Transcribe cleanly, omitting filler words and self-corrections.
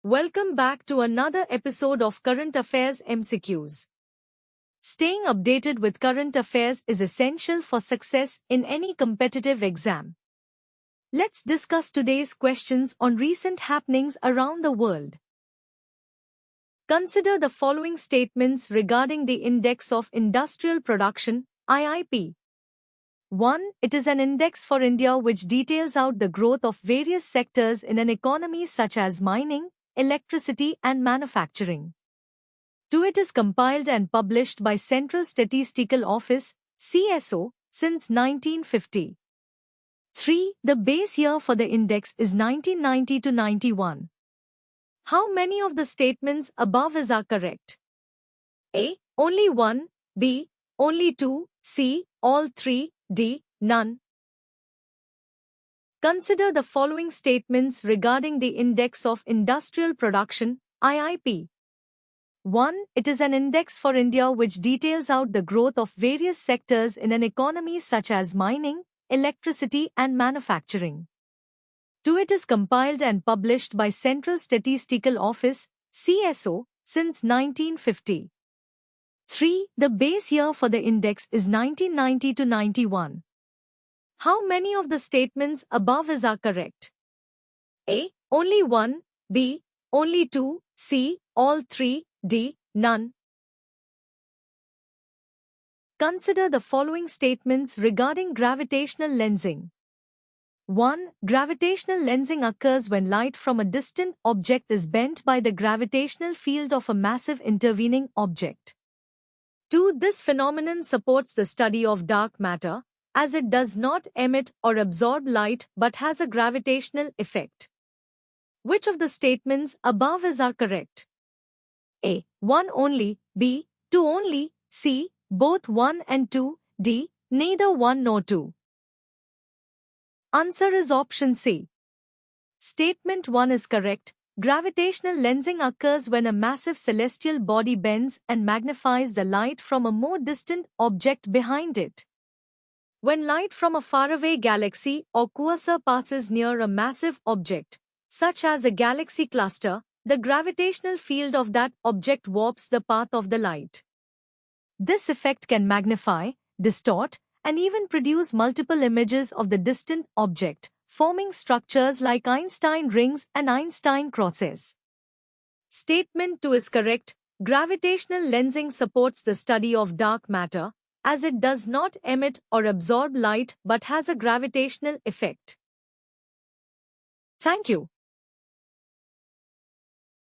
Welcome back to another episode of Current Affairs MCQs. Staying updated with current affairs is essential for success in any competitive exam. Let's discuss today's questions on recent happenings around the world. Consider the following statements regarding the Index of Industrial Production, IIP. 1. It is an index for India which details out the growth of various sectors in an economy such as mining, electricity and manufacturing. 2. It is compiled and published by Central Statistical Office, CSO, since 1950. 3. The base year for the index is 1990 to 91. How many of the statements above are correct? A. Only 1, B. Only 2, C. All 3, D. None. Consider the following statements regarding the Index of Industrial Production, IIP. 1. It is an index for India which details out the growth of various sectors in an economy such as mining, electricity and manufacturing. 2. It is compiled and published by Central Statistical Office, CSO, since 1950. 3. The base year for the index is 1990 to 91. How many of the statements above are correct? A. Only 1, B. Only 2, C. All 3, D. None. Consider the following statements regarding gravitational lensing. 1. Gravitational lensing occurs when light from a distant object is bent by the gravitational field of a massive intervening object. 2. This phenomenon supports the study of dark matter, as it does not emit or absorb light but has a gravitational effect. Which of the statements above are correct? A. 1 only, B. 2 only, C. Both 1 and 2, D. Neither 1 nor 2. Answer is option C. Statement 1 is correct. Gravitational lensing occurs when a massive celestial body bends and magnifies the light from a more distant object behind it. When light from a faraway galaxy or quasar passes near a massive object, such as a galaxy cluster, the gravitational field of that object warps the path of the light. This effect can magnify, distort, and even produce multiple images of the distant object, forming structures like Einstein rings and Einstein crosses. Statement 2 is correct. Gravitational lensing supports the study of dark matter, as it does not emit or absorb light but has a gravitational effect. Thank you.